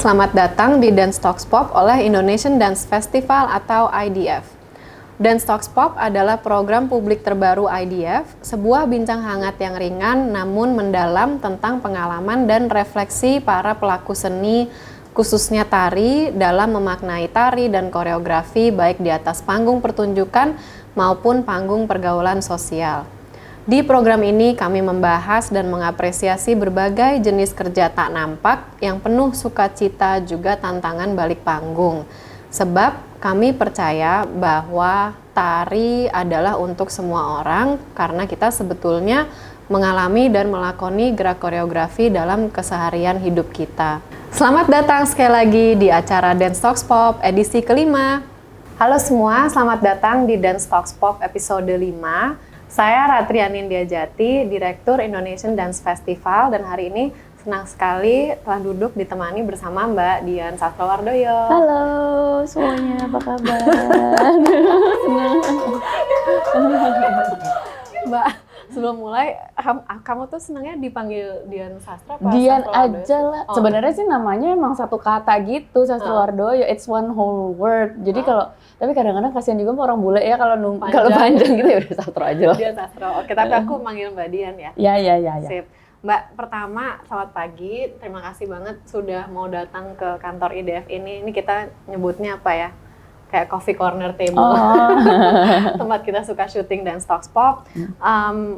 Selamat datang di Dance Talks Pop oleh Indonesian Dance Festival atau IDF. Dance Talks Pop adalah program publik terbaru IDF, sebuah bincang hangat yang ringan namun mendalam tentang pengalaman dan refleksi para pelaku seni, khususnya tari, dalam memaknai tari dan koreografi baik di atas panggung pertunjukan maupun panggung pergaulan sosial. Di program ini kami membahas dan mengapresiasi berbagai jenis kerja tak nampak yang penuh sukacita juga tantangan balik panggung. Sebab kami percaya bahwa tari adalah untuk semua orang karena kita sebetulnya mengalami dan melakoni gerak koreografi dalam keseharian hidup kita. Selamat datang sekali lagi di acara Dance Talks Pop edisi kelima. Halo semua, selamat datang di Dance Talks Pop episode 5. Saya Ratri Anindya Jati, Direktur Indonesian Dance Festival, dan hari ini senang sekali telah duduk ditemani bersama Mbak Dian Sastrowardoyo. Halo semuanya, apa kabar? Mbak, sebelum mulai, kamu tuh senangnya dipanggil Dian Sastra apa Dian Sastrowardoyo? aja lah. Sebenarnya sih namanya emang satu kata gitu, Sastrowardoyo. It's one whole word. Jadi tapi kadang-kadang kasihan juga sama orang bule ya kalau panjang gitu ya udah Sastro aja lah. Dian Sastro. Oke, tapi aku manggil Mbak Dian ya. Ya. Sip. Mbak, pertama selamat pagi. Terima kasih banget sudah mau datang ke kantor IDF ini. Ini kita nyebutnya apa ya? Kayak coffee corner table. Tempat kita suka syuting dan Talks Pop.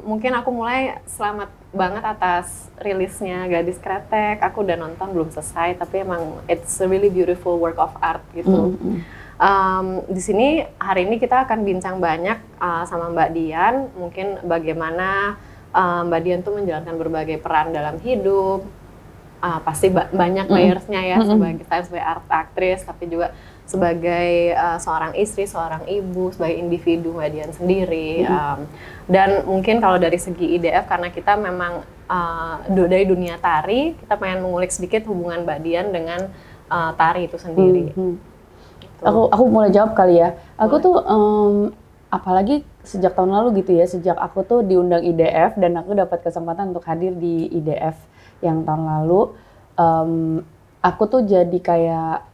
Mungkin aku mulai selamat banget atas rilisnya Gadis Kretek. Aku udah nonton belum selesai, tapi emang it's a really beautiful work of art gitu. Di sini hari ini kita akan bincang banyak sama Mbak Dian, mungkin bagaimana Mbak Dian tuh menjalankan berbagai peran dalam hidup, pasti banyak layersnya ya, sebagai art aktris, tapi juga sebagai seorang istri, seorang ibu, sebagai individu Mbak Dian sendiri, dan mungkin kalau dari segi IDF karena kita memang dari dunia tari, kita pengen mengulik sedikit hubungan Mbak Dian dengan tari itu sendiri. Aku mulai jawab kali ya. Aku tuh apalagi sejak tahun lalu gitu ya, sejak aku tuh diundang IDF dan aku dapat kesempatan untuk hadir di IDF yang tahun lalu, aku tuh jadi kayak,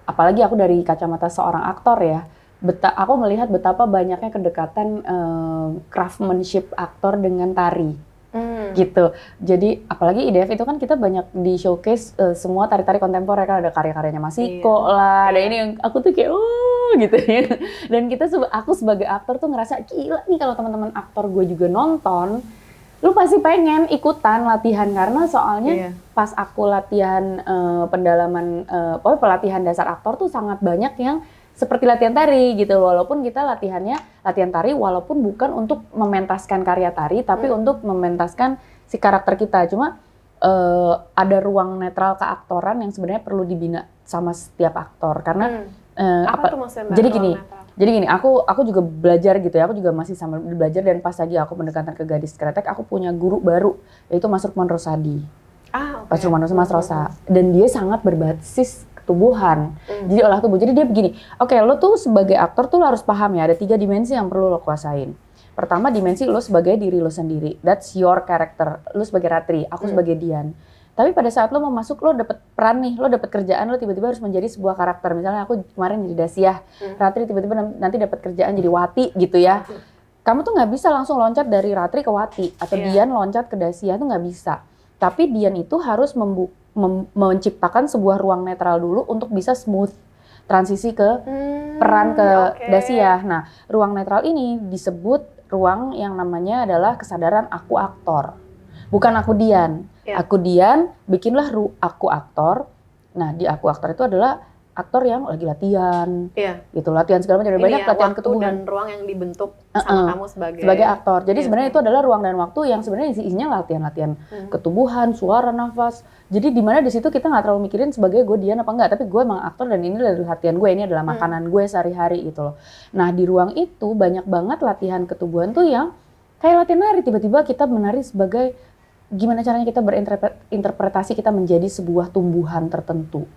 apalagi aku dari kacamata seorang aktor ya, aku melihat betapa banyaknya kedekatan craftsmanship aktor dengan tari. Gitu. Jadi apalagi IDF itu kan kita banyak di showcase semua tari-tari kontemporer, kan ada karya-karyanya Mas Iko lah, ada ini yang aku tuh kayak gitu ya. Dan aku sebagai aktor tuh ngerasa gila nih kalau teman-teman aktor gue juga nonton, lu pasti pengen ikutan latihan karena soalnya pas aku latihan pendalaman pelatihan dasar aktor tuh sangat banyak yang seperti latihan tari gitu, walaupun kita latihan tari walaupun bukan untuk mementaskan karya tari tapi untuk mementaskan si karakter kita. Cuma ada ruang netral keaktoran yang sebenarnya perlu dibina sama setiap aktor karena apa tuh maksudnya Mbak? Jadi gini, aku juga belajar gitu ya, aku juga masih sama belajar dan pas lagi aku mendekatan ke Gadis Kretek, aku punya guru baru yaitu Mas Rukman Rosadi. Mas Rukman Rosadi, Mas Rosa, dan dia sangat berbasis tubuhan, jadi olah tubuh. Jadi dia begini, oke, lo tuh sebagai aktor tuh lo harus paham ya, ada 3 dimensi yang perlu lo kuasain. Pertama, dimensi lo sebagai diri lo sendiri, that's your character, lo sebagai Ratri, aku sebagai Dian. Tapi pada saat lo mau masuk, lo dapet peran nih, lo dapet kerjaan, lo tiba-tiba harus menjadi sebuah karakter. Misalnya aku kemarin jadi Dasyah, Ratri tiba-tiba nanti dapat kerjaan jadi Wati gitu ya. Kamu tuh nggak bisa langsung loncat dari Ratri ke Wati, atau Dian loncat ke Dasyah, tuh nggak bisa. Tapi Dian itu harus menciptakan sebuah ruang netral dulu untuk bisa smooth transisi ke peran ke Dasyah. Nah, ruang netral ini disebut ruang yang namanya adalah kesadaran aku aktor. Bukan aku Dian. Aku Dian, bikinlah aku aktor. Nah, di aku aktor itu adalah aktor yang lagi latihan, gitu, latihan segala macam, banyak latihan ketubuhan dan ruang yang dibentuk sama kamu sebagai aktor. Jadi sebenarnya itu adalah ruang dan waktu yang sebenarnya isinya latihan ketubuhan, suara, nafas. Jadi di mana di situ kita nggak terlalu mikirin sebagai gue Dian apa enggak, tapi gue emang aktor dan ini dari latihan gue, ini adalah makanan gue sehari-hari gitu loh. Nah di ruang itu banyak banget latihan ketubuhan tuh yang kayak latihan nari, tiba-tiba kita menari sebagai gimana caranya kita berinterpretasi kita menjadi sebuah tumbuhan tertentu.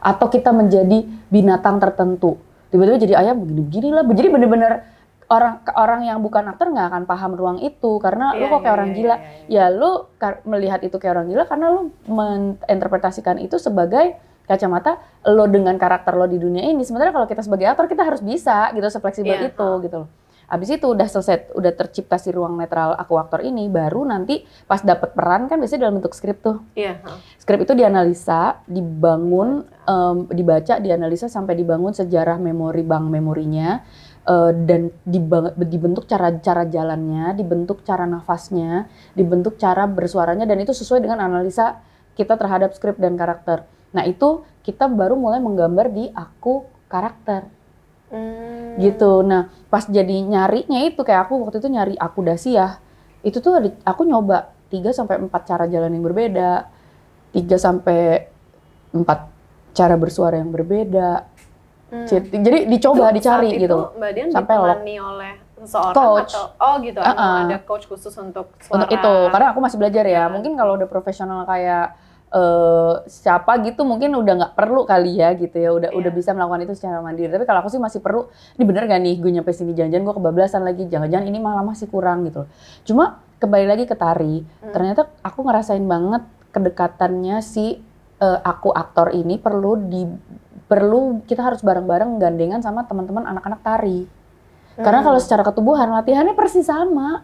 Atau kita menjadi binatang tertentu. Tiba-tiba jadi ayam begini-begini lah. Jadi bener-bener orang yang bukan aktor nggak akan paham ruang itu karena lu kok kayak orang gila. Ya lu melihat itu kayak orang gila karena lu menginterpretasikan itu sebagai kacamata lo dengan karakter lo di dunia ini. Sementara kalau kita sebagai aktor kita harus bisa gitu, sefleksibel itu gitu loh. Abis itu udah selesai, udah tercipta si ruang netral aku aktor ini, baru nanti pas dapet peran kan biasanya dalam bentuk skrip tuh. Skrip itu dianalisa, dibangun, dibaca, dianalisa sampai dibangun sejarah memori, bank memorinya, dan dibentuk cara jalannya, dibentuk cara nafasnya, dibentuk cara bersuaranya, dan itu sesuai dengan analisa kita terhadap skrip dan karakter. Nah itu kita baru mulai menggambar di aku karakter. Gitu. Nah pas jadi nyarinya itu kayak aku waktu itu nyari aku Dasyah. Itu tuh aku nyoba 3-4 cara jalan yang berbeda. 3-4 cara bersuara yang berbeda. Jadi dicoba, dicari gitu. Mbak Dian sampai ditemani oleh seorang coach. Atau gitu, ada coach khusus untuk suara. Untuk itu, karena aku masih belajar ya. Mungkin kalau udah profesional kayak siapa gitu mungkin udah nggak perlu kali ya gitu ya, udah bisa melakukan itu secara mandiri. Tapi kalau aku sih masih perlu, ini bener gak nih gue nyampe sini, jangan-jangan gue kebablasan lagi, jangan-jangan ini malah masih kurang gitu. Cuma kembali lagi ke tari, ternyata aku ngerasain banget kedekatannya si aku aktor ini perlu kita harus bareng-bareng gandengan sama teman-teman anak-anak tari. Karena kalau secara ketubuhan latihannya persis sama,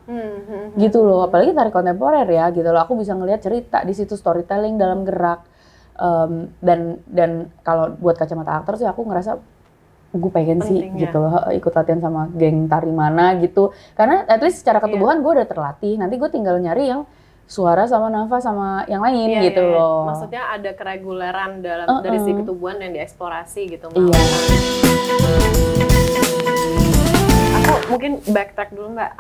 gitu loh. Apalagi tari kontemporer ya, gitu loh. Aku bisa ngelihat cerita di situ, storytelling dalam gerak. Dan kalau buat kacamata aktor sih aku ngerasa gue pengen sih gitu loh, ikut latihan sama geng tari mana gitu. Karena at least secara ketubuhan gue udah terlatih. Nanti gue tinggal nyari yang suara sama nafas sama yang lain gitu loh. Maksudnya ada kereguleran dari si ketubuhan yang dieksplorasi gitu. Mungkin backtrack dulu Mbak,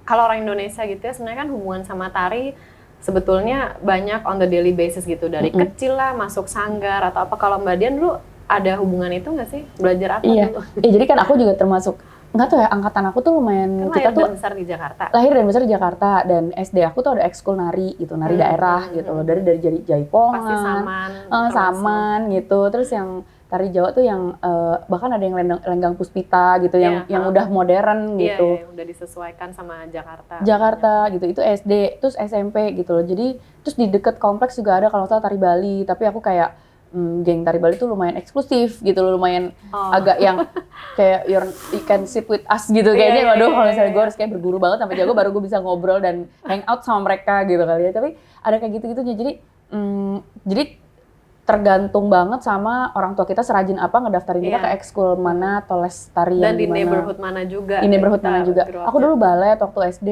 kalau orang Indonesia gitu ya sebenarnya kan hubungan sama tari sebetulnya banyak on the daily basis gitu, dari kecil lah masuk sanggar atau apa. Kalau Mbak Dian dulu ada hubungan itu nggak sih? Belajar apa dulu? Jadi kan aku juga termasuk, nggak tahu ya, angkatan aku tuh lumayan, kan kita tuh besar di Jakarta. Lahir dan besar di Jakarta, dan SD aku tuh ada ekskul nari gitu, nari daerah gitu loh, dari Jaipongan, pasti saman gitu, terus yang tari Jawa tuh yang bahkan ada yang lenggang puspita gitu, yang udah modern gitu. Udah disesuaikan sama Jakarta. Gitu, itu SD, terus SMP gitu loh. Jadi terus di deket kompleks juga ada kalau nggak salah tari Bali, tapi aku kayak geng tari Bali tuh lumayan eksklusif gitu loh, lumayan agak yang kayak you can sit with us gitu kayaknya. Waduh, kalau misalnya gue harus kayak berguru banget sampai jago baru gue bisa ngobrol dan hang out sama mereka gitu kali ya. Tapi ada kayak gitu-gitunya. Jadi tergantung banget sama orang tua kita serajin apa ngedaftarin kita ke ekskul mana atau les tari yang di mana. neighborhood mana juga. Di neighborhood mana juga. Aku dulu balet waktu SD.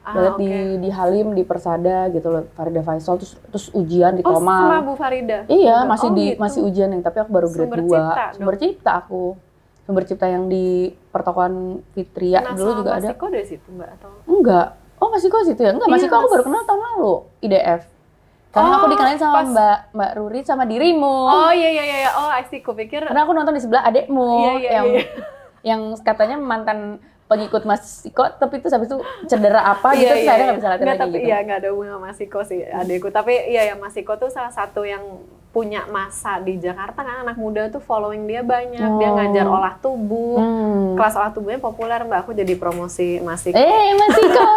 Balet di Halim, di Persada gitu loh, Farida Faisal, terus ujian di Tomal. Sama Bu Farida? Iya, masih ujian yang, tapi aku baru grade 2. Sumber Cipta aku. Sumber Cipta yang di Pertokoan Fitria dulu juga ada. Mas Siko dari situ Mbak? Atau? Enggak. Oh Mas Siko situ ya? Enggak, Mas Siko aku baru kenal tahun lalu, IDF. Karena aku dikenalin sama Mbak Ruri sama dirimu. Oh iya. Oh, I see. Kupikir. Karena aku nonton di sebelah adekmu yang katanya mantan pengikut Mas Siko, tapi itu habis itu cedera apa gitu, terus saya nggak bisa latihan lagi gitu. Iya, nggak ada hubungan sama Mas Siko sih adekku. Tapi iya, Mas Siko tuh salah satu yang punya masa di Jakarta, kan anak muda tuh following dia banyak. Dia ngajar olah tubuh, kelas olah tubuhnya populer Mbak. Aku jadi promosi Mas Siko. Mas Siko,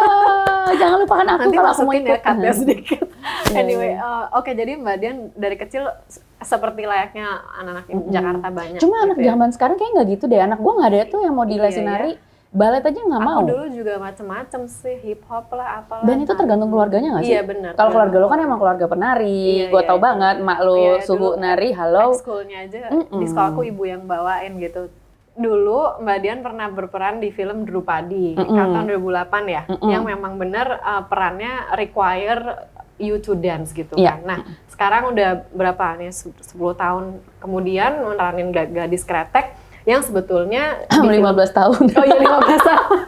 jangan lupakan aku nanti kalau aku mau ikut. Nanti sedikit. Anyway, oke, jadi Mbak Dian dari kecil seperti layaknya anak-anak Jakarta banyak. Cuma anak zaman sekarang kayak nggak gitu deh. Anak gue nggak ada tuh yang mau dilesin nari. Balet aja nggak mau. Aku dulu juga macem-macem sih, hip hop lah, apalah. Dan itu tergantung keluarganya nggak sih? Iya benar. Kalau keluarga lo kan emang keluarga penari, gue tau banget, mak lo suhu nari, halo. Ekskulnya aja, di sekolah aku ibu yang bawain gitu. Dulu Mbak Dian pernah berperan di film Drupadi, tahun 2008 ya, yang memang benar perannya require you to dance gitu kan. Nah, sekarang udah berapa nih, 10 tahun kemudian meranin Gadis Kretek, yang sebetulnya 15 tahun. Oh iya 15 tahun.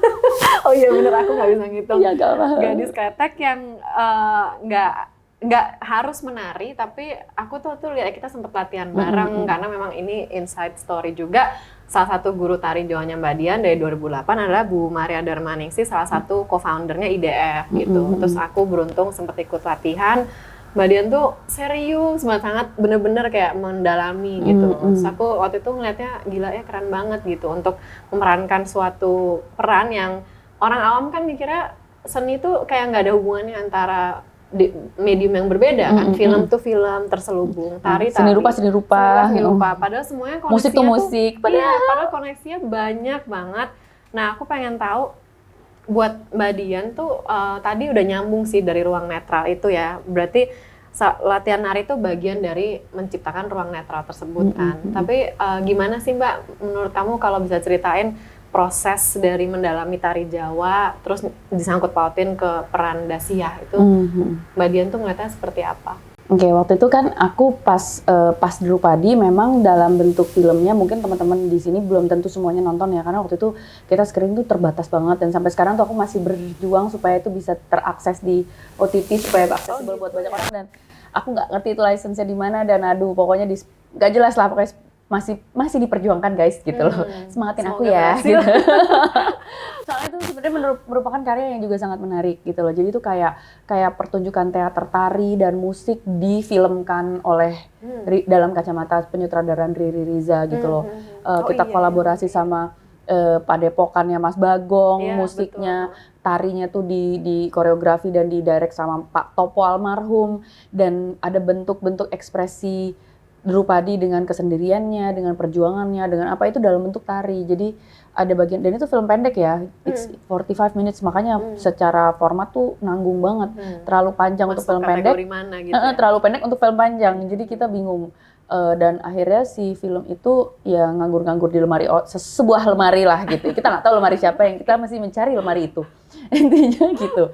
Oh iya bener, aku nggak bisa ngitung. Iya, Gadis Kretek yang nggak harus menari, tapi aku tuh lihat kita sempat latihan bareng karena memang ini inside story juga. Salah satu guru tari Jawanya Mbak Dian dari 2008 adalah Bu Maria Darmaningsih, salah satu co-foundernya IDF gitu. Terus aku beruntung sempat ikut latihan. Mbak Dian tuh serius sangat bener-bener kayak mendalami gitu. Terus aku waktu itu ngeliatnya gila ya keren banget gitu untuk memerankan suatu peran yang orang awam kan mikirnya seni tuh kayak nggak ada hubungannya antara di medium yang berbeda kan. Film tuh film terselubung, tari seni rupa seni rupa. Padahal semuanya koneksinya Musik tuh musik. Padahal koneksinya banyak banget. Nah aku pengen tahu buat Mbak Dian tuh tadi udah nyambung sih dari ruang netral itu ya. Berarti latihan nari itu bagian dari menciptakan ruang netral tersebut kan. Tapi gimana sih Mbak menurut kamu kalau bisa ceritain proses dari mendalami tari Jawa terus disangkut pautin ke peran Dasyah itu Mbak Dian tuh ngeliatnya seperti apa? Oke, waktu itu kan aku pas Drupadi memang dalam bentuk filmnya, mungkin teman-teman di sini belum tentu semuanya nonton ya, karena waktu itu kita screen tuh terbatas banget dan sampai sekarang tuh aku masih berjuang supaya itu bisa terakses di OTT supaya accessible buat banyak orang, dan aku nggak ngerti itu license-nya di mana, dan aduh pokoknya nggak jelas lah, pokoknya masih diperjuangkan guys gitu loh. Semangatin aku ya gitu. Soalnya itu sebenarnya merupakan karya yang juga sangat menarik gitu loh. Jadi itu kayak pertunjukan teater tari dan musik difilmkan oleh dalam kacamata penyutradaraan Riri Riza gitu loh. Kita kolaborasi sama Padepokannya Mas Bagong, musiknya, tarinya tuh di koreografi dan di direct sama Pak Topo almarhum, dan ada bentuk-bentuk ekspresi Drupadi dengan kesendiriannya, dengan perjuangannya, dengan apa itu dalam bentuk tari. Jadi ada bagian, dan itu film pendek ya, it's 45 minutes, makanya secara format tuh nanggung banget. Terlalu panjang untuk film pendek, mana gitu ya? Terlalu pendek untuk film panjang, jadi kita bingung. Dan akhirnya si film itu ya nganggur-nganggur di lemari, sebuah lemari lah gitu. Kita nggak tahu lemari siapa, yang kita masih mencari lemari itu. Intinya gitu.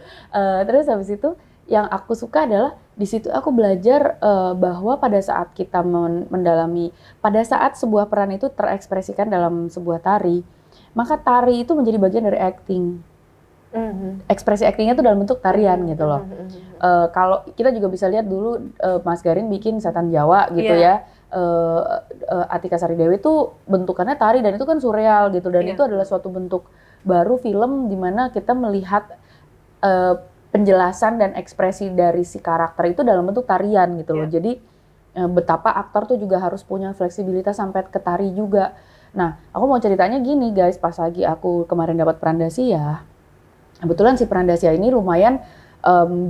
Terus habis itu yang aku suka adalah di situ aku belajar bahwa pada saat kita mendalami, pada saat sebuah peran itu terekspresikan dalam sebuah tari, maka tari itu menjadi bagian dari acting. Ekspresi actingnya itu dalam bentuk tarian gitu loh. Kalau kita juga bisa lihat dulu Mas Garin bikin Setan Jawa gitu ya. Atika Sari Dewi itu bentukannya tari dan itu kan surreal gitu, dan itu adalah suatu bentuk baru film di mana kita melihat penjelasan dan ekspresi dari si karakter itu dalam bentuk tarian gitu loh. Jadi betapa aktor tuh juga harus punya fleksibilitas sampai ke tari juga. Nah, aku mau ceritanya gini guys, pas lagi aku kemarin dapat peran Dasyah, kebetulan si peran Dasyah ini lumayan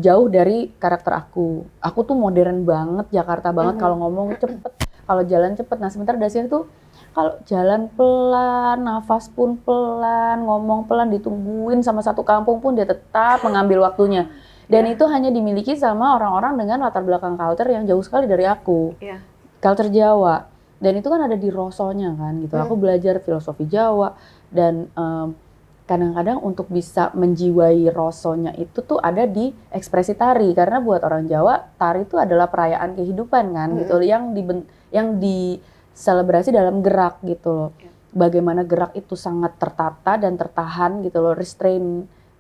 jauh dari karakter aku. Aku tuh modern banget, Jakarta banget, kalau ngomong cepet, kalau jalan cepet. Nah, sementara Dasyah tuh kalau jalan pelan, nafas pun pelan, ngomong pelan, ditungguin sama satu kampung pun dia tetap mengambil waktunya. Dan itu hanya dimiliki sama orang-orang dengan latar belakang culture yang jauh sekali dari aku. Culture Jawa. Dan itu kan ada di rosonya kan gitu. Aku belajar filosofi Jawa, dan kadang-kadang untuk bisa menjiwai rosonya itu tuh ada di ekspresi tari. Karena buat orang Jawa, tari itu adalah perayaan kehidupan kan gitu, yang diselebrasi dalam gerak gitu loh. Bagaimana gerak itu sangat tertata dan tertahan gitu loh,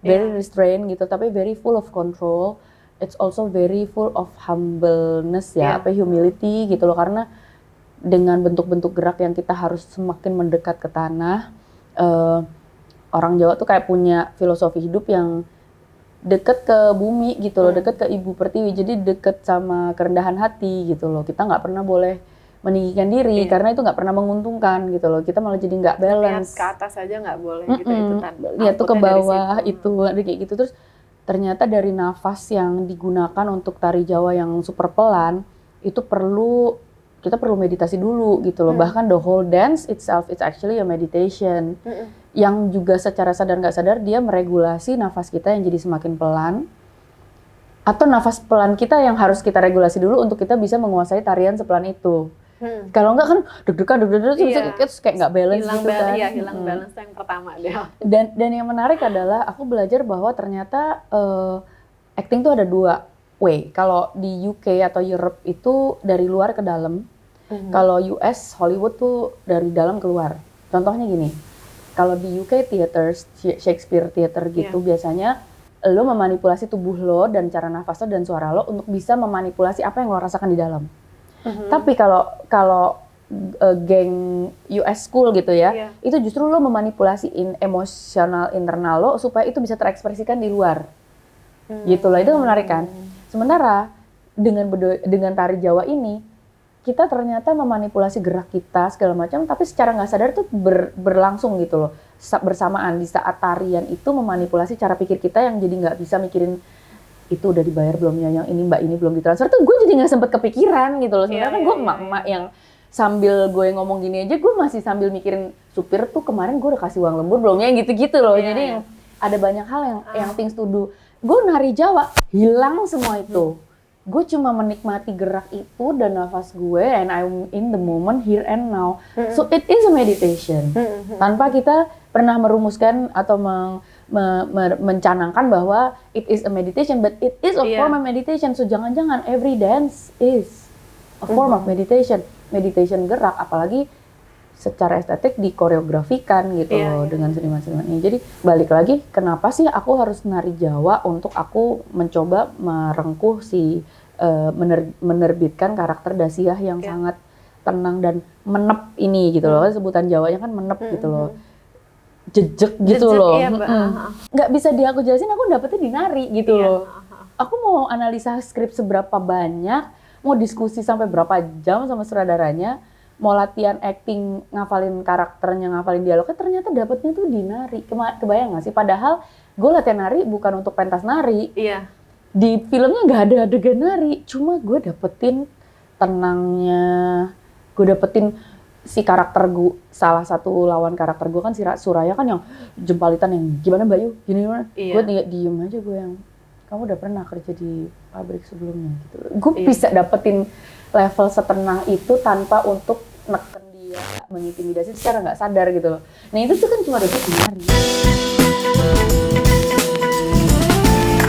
very restrained gitu, tapi very full of control. It's also very full of humbleness ya, humility gitu loh, karena dengan bentuk-bentuk gerak yang kita harus semakin mendekat ke tanah. Orang Jawa tuh kayak punya filosofi hidup yang deket ke bumi gitu loh, deket ke Ibu Pertiwi, jadi deket sama kerendahan hati gitu loh. Kita nggak pernah boleh meninggikan diri karena itu nggak pernah menguntungkan gitu loh. Kita malah jadi nggak balance. Lihat ke atas aja nggak boleh gitu, itu tanda. Lihat tuh ke bawah itu ada kayak gitu. Terus ternyata dari nafas yang digunakan untuk tari Jawa yang super pelan itu kita perlu meditasi dulu gitu loh. Bahkan the whole dance itself it's actually a meditation. Yang juga secara sadar nggak sadar dia meregulasi nafas kita yang jadi semakin pelan, atau nafas pelan kita yang harus kita regulasi dulu untuk kita bisa menguasai tarian sepelan itu. Kalau enggak kan deg-degan terus kayak nggak balance gitu kan. Hilang balance yang pertama deh. Dan yang menarik adalah aku belajar bahwa ternyata acting tuh ada dua way. Kalau di UK atau Europe itu dari luar ke dalam. Kalau US, Hollywood tuh dari dalam keluar. Contohnya gini, kalau di UK theaters, Shakespeare theater gitu biasanya lo memanipulasi tubuh lo dan cara nafas lo dan suara lo untuk bisa memanipulasi apa yang lo rasakan di dalam. Tapi kalau geng US school gitu ya, itu justru lo memanipulasi emosional internal lo supaya itu bisa terekspresikan di luar. Gitu lah, itu menarik kan. Sementara dengan tari Jawa ini kita ternyata memanipulasi gerak kita segala macam, tapi secara nggak sadar tuh berlangsung gitu loh, bersamaan di saat tarian itu memanipulasi cara pikir kita yang jadi nggak bisa mikirin itu udah dibayar belum ya, yang ini mbak ini belum ditransfer, tuh gue jadi nggak sempet kepikiran gitu loh. Sebenarnya kan gue emak-emak yang sambil gue ngomong gini aja gue masih sambil mikirin supir tuh kemarin gue udah kasih uang lembur belum ya, gitu-gitu loh. Jadi yang ada banyak hal yang things to do. Gue nari Jawa hilang semua itu. Gue cuma menikmati gerak itu dan nafas gue, and I'm in the moment here and now. So it is a meditation. Tanpa kita pernah merumuskan atau mencanangkan bahwa it is a meditation, but it is a form of meditation. So jangan-jangan every dance is a form of meditation. Meditation gerak, apalagi secara estetik dikoreografikan gitu loh dengan seniman-seniman ini. Jadi balik lagi, kenapa sih aku harus nari Jawa untuk aku mencoba merengkuh menerbitkan karakter Dasiah yang sangat tenang dan menep ini gitu loh. Sebutan Jawanya kan menep gitu loh. Jejek gitu loh. Nggak bisa aku jelasin, aku dapetnya di nari gitu loh. Aku mau analisa skrip seberapa banyak, mau diskusi sampai berapa jam sama sutradaranya, mau latihan acting, ngafalin karakternya, ngafalin dialognya, ternyata dapetnya tuh di nari. Kebayang gak sih? Padahal gue latihan nari bukan untuk pentas nari. Iya. Di filmnya gak ada adegan nari, cuma gue dapetin tenangnya, gue dapetin si karakter gue, salah satu lawan karakter gue kan si Suraya kan yang jempalitan yang gimana Mbak Yu, gimana? Iya. Gue diem aja, gue yang kamu udah pernah kerja di pabrik sebelumnya gitu. Gue bisa dapetin level setenang itu tanpa untuk neken dia, mengintimidasi secara nggak sadar gitu loh. Nah itu tuh kan cuma dapet di nari.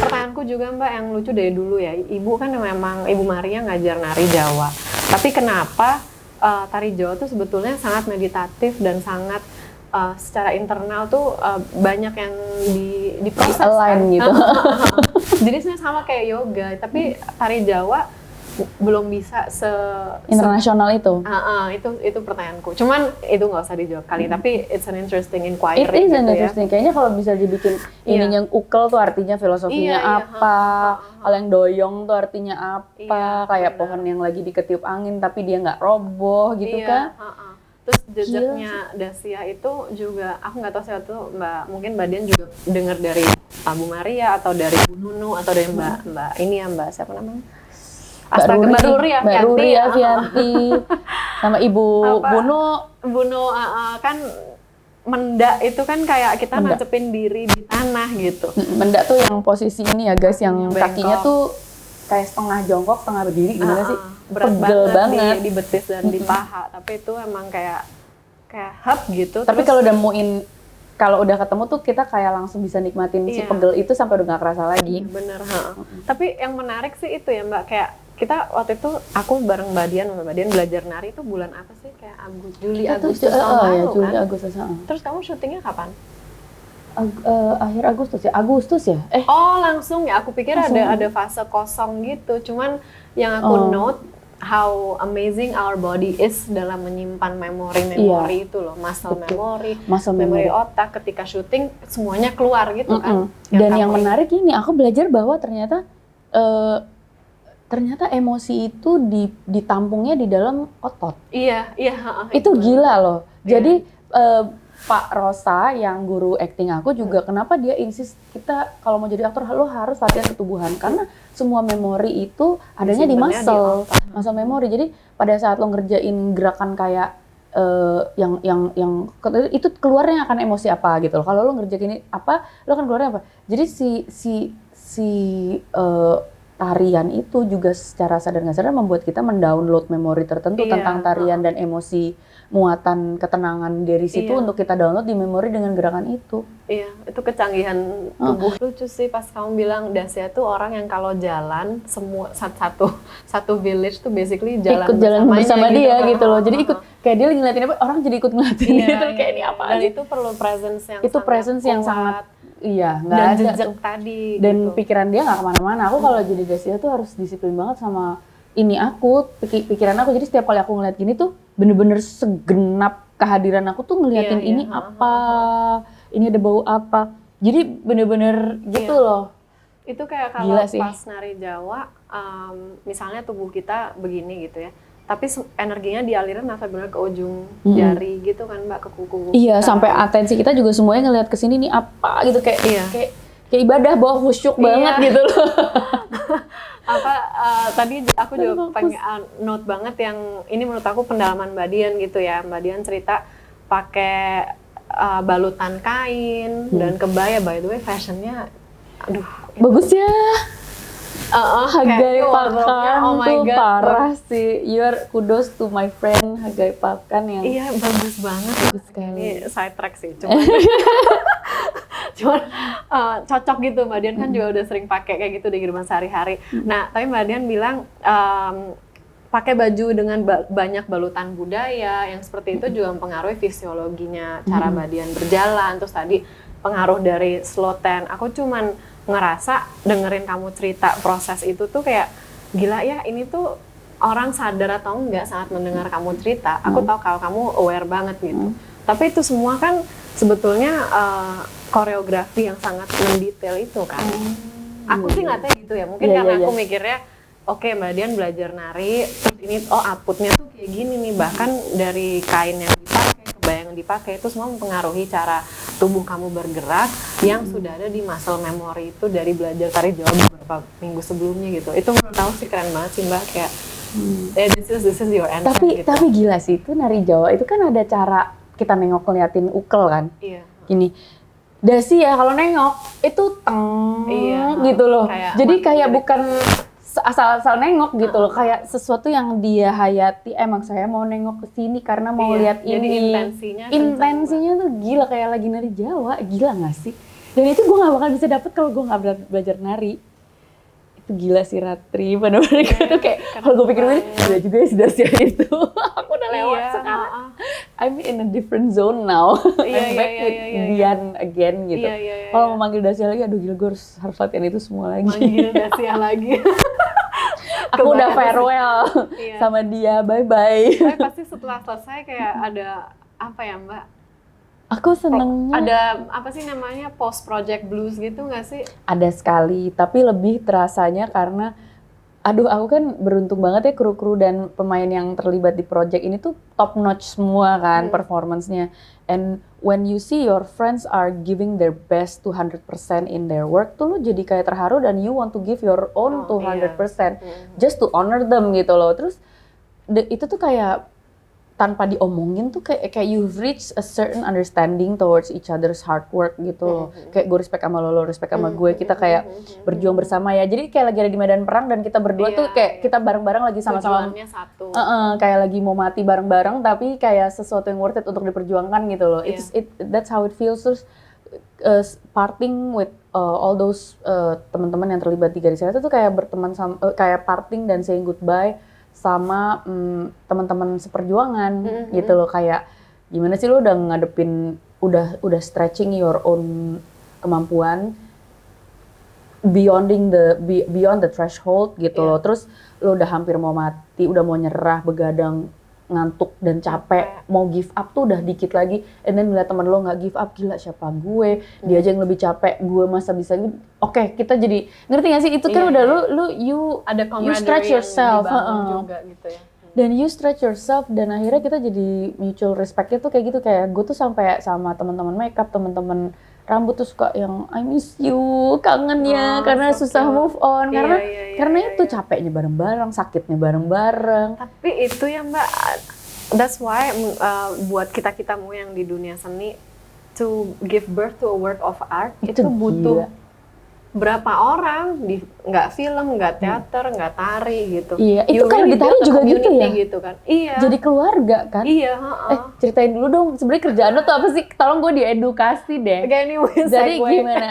Pertanyaanku juga Mbak yang lucu dari dulu ya, Ibu kan memang Ibu Maria ngajar nari Jawa. Tapi kenapa tari Jawa tuh sebetulnya sangat meditatif dan sangat secara internal tuh banyak yang diproses align kan? Gitu. Jadi sebenarnya sama kayak yoga, tapi tari Jawa belum bisa internasional itu. Itu pertanyaanku. Cuman itu nggak usah dijawab kali, tapi it's an interesting inquiry. It is an interesting. Kayaknya kalau bisa dibikin ininya ukel tuh artinya filosofinya apa, kalau yang doyong tuh artinya apa, kayak pohon yang lagi diketiup angin tapi dia nggak roboh gitu kan. Terus jejaknya Dasiah itu juga, aku nggak tahu siapa tuh mungkin Mbak Dian juga dengar dari Bu Maria atau dari Bu Nunu atau dari Mbak ini ya, Mbak siapa namanya? Mbak Ruri ya, Fianti, sama Ibu Buno kan mendak itu kan kayak kita nancepin diri di tanah gitu. Mendak tuh yang posisi ini ya guys, yang bengkok. Kakinya tuh kayak setengah jongkok, setengah berdiri, gimana sih? Pegel banget di betis dan di paha, tapi itu emang kayak hub gitu. Tapi kalau udah ketemu tuh kita kayak langsung bisa nikmatin si pegel itu sampai udah gak kerasa lagi. Bener, Tapi yang menarik sih itu ya Mbak, kayak kita waktu itu aku bareng Mbak Dian belajar nari itu bulan apa sih? Kayak Juli Agustus tahun lalu kan? Juli Agustus. Terus kamu syutingnya kapan? Akhir Agustus ya? Oh langsung ya, aku pikir ada fase kosong gitu. Cuman yang aku note how amazing our body is dalam menyimpan memori itu loh, muscle memory otak. Ketika syuting semuanya keluar gitu kan. Dan yang menarik ini, aku belajar bahwa ternyata emosi itu ditampungnya di dalam otot. Iya. Itu gila loh. Jadi Pak Rosa yang guru acting aku juga kenapa dia insist kita kalau mau jadi aktor lo harus latihan ketubuhan, karena semua memori itu adanya di muscle memori. Jadi pada saat lo ngerjain gerakan kayak yang itu keluarnya akan emosi apa gitu loh. Kalau lo ngerjain apa, lo akan keluarnya apa. Jadi si tarian itu juga secara sadar nggak sadar membuat kita mendownload memori tertentu tentang tarian dan emosi, muatan ketenangan dari situ untuk kita download di memori dengan gerakan itu. Iya, itu kecanggihan tubuh. Lucu sih pas kamu bilang Dasiah tuh orang yang kalau jalan semua satu village tuh basically jalan bersama dia gitu loh. Jadi ikut kayak dia lagi ngeliatin apa, orang jadi ikut ngeliatin dia tuh kayak ini apa. Dan itu perlu presence yang sangat nggak ada jejak tadi dan gitu. Pikiran dia nggak kemana-mana. Aku kalau jadi Dasiah tuh harus disiplin banget sama ini pikiran aku. Jadi setiap kali aku ngeliat gini tuh bener-bener segenap kehadiran aku tuh ngeliatin apa, ini ada bau apa. Jadi bener-bener gitu loh. Itu kayak kalau pas nari Jawa, misalnya tubuh kita begini gitu ya, tapi energinya dialirin sampai benar ke ujung jari gitu kan Mbak, ke kuku. Iya, sampai atensi kita juga semuanya ngelihat ke sini nih apa gitu kayak kayak ibadah bawa khusyuk banget gitu loh. Tadi aku juga pengen note banget yang ini menurut aku pendalaman Mbak Dian gitu ya. Mbak Dian cerita pakai balutan kain dan kebaya, by the way fashionnya aduh bagus ya. Hagai Pakan oh my tuh God, parah sih. Kudos to my friend Hagai Pakan yang bagus banget. Bagus sekali. Ini side track sih, cuman cocok gitu. Mbak Dian kan juga udah sering pakai kayak gitu di kehidupan sehari-hari. Nah, tapi Mbak Dian bilang pakai baju dengan banyak balutan budaya yang seperti itu juga mempengaruhi fisiologinya, cara Mbak Dian berjalan. Terus tadi pengaruh dari slow ten. Aku cuman ngerasa dengerin kamu cerita proses itu tuh kayak gila ya, ini tuh orang sadar atau enggak saat mendengar kamu cerita. Aku tahu kalau kamu aware banget gitu. Tapi itu semua kan sebetulnya koreografi yang sangat mendetail itu kan. Aku sih nggak tahu gitu ya. Mungkin karena aku mikirnya oke, Mbak Dian belajar nari, terus ini outputnya tuh kayak gini nih. Bahkan dari kain yang dipakai, kebaya yang dipakai, itu semua mempengaruhi cara tubuh kamu bergerak yang sudah ada di muscle memory itu dari belajar tari Jawa beberapa minggu sebelumnya gitu. Itu menurut aku sih keren banget sih Mbak, kayak this is your answer gitu. Tapi gila sih, itu nari Jawa itu kan ada cara kita nengok ngeliatin ukel kan. Iya. Gini. Dasi ya kalau nengok itu gitu loh. Jadi kayak bukan asal-asal nengok gitu loh, kayak sesuatu yang dia hayati. Emang saya mau nengok ke sini karena mau lihat ini. Intensinya tuh gila, kayak lagi nari Jawa, gila nggak sih? Dan itu gue nggak bakal bisa dapet kalau gue nggak belajar nari. Itu gila sih Ratri, benar-benar itu kayak kalau gue pikir-pikir, gila juga ya sudah siap itu. Aku udah lewat sekarang. I'm in a different zone now. I'm back with Dian again gitu. Kalau mau manggil Dasia lagi, aduh gila gue harus latihan itu semua lagi. Manggil Dasia lagi. Aku udah farewell sama dia, bye-bye. Tapi pasti setelah selesai kayak ada apa ya Mbak? Aku senengnya ada apa sih namanya post project blues gitu nggak sih? Ada sekali, tapi lebih terasanya karena aku kan beruntung banget ya, kru-kru dan pemain yang terlibat di project ini tuh top notch semua kan performance-nya. And when you see your friends are giving their best 200% in their work tuh lo jadi kayak terharu dan you want to give your own 200% just to honor them gitu loh. Terus itu tuh kayak tanpa diomongin tuh kayak you've reached a certain understanding towards each other's hard work gitu loh. Kayak gue respect sama lo respect sama gue, kita kayak berjuang bersama ya. Jadi kayak lagi ada di medan perang dan kita berdua tuh kayak kita bareng-bareng lagi sama-sama. Tujuannya satu. Kayak lagi mau mati bareng-bareng tapi kayak sesuatu yang worth it untuk diperjuangkan gitu loh. That's how it feels. Terus parting with all those teman-teman yang terlibat di Garis Kereta itu kayak berteman sama kayak parting dan saying goodbye sama teman-teman seperjuangan gitu loh. Kayak gimana sih lo udah ngadepin, udah stretching your own kemampuan beyond the threshold gitu loh. Terus lo udah hampir mau mati, udah mau nyerah, begadang, ngantuk dan capek, mau give up tuh udah dikit lagi, and then ngeliat temen lo nggak give up, gila siapa gue, dia aja yang lebih capek, gue masa bisa gitu. Oke, kita jadi ngerti gak sih, itu kan udah you stretch yourself juga gitu ya. Dan you stretch yourself, dan akhirnya kita jadi mutual respect-nya tuh kayak gitu. Kayak gue tuh sampai sama teman-teman makeup, teman-teman rambut tuh suka yang I miss you, kangen ya, karena susah move on, karena itu capeknya bareng-bareng, sakitnya bareng-bareng. Tapi itu ya Mbak, that's why buat kita-kitamu yang di dunia seni, to give birth to a work of art itu butuh berapa orang, nggak film, nggak teater, nggak tari gitu. Iya, itu kalau di tari juga gitu ya? Gitu kan. Iya. Jadi keluarga kan? Iya. Ceritain dulu dong, sebenarnya kerjaan lo tuh apa sih? Tolong gue diedukasi deh. Jadi gimana?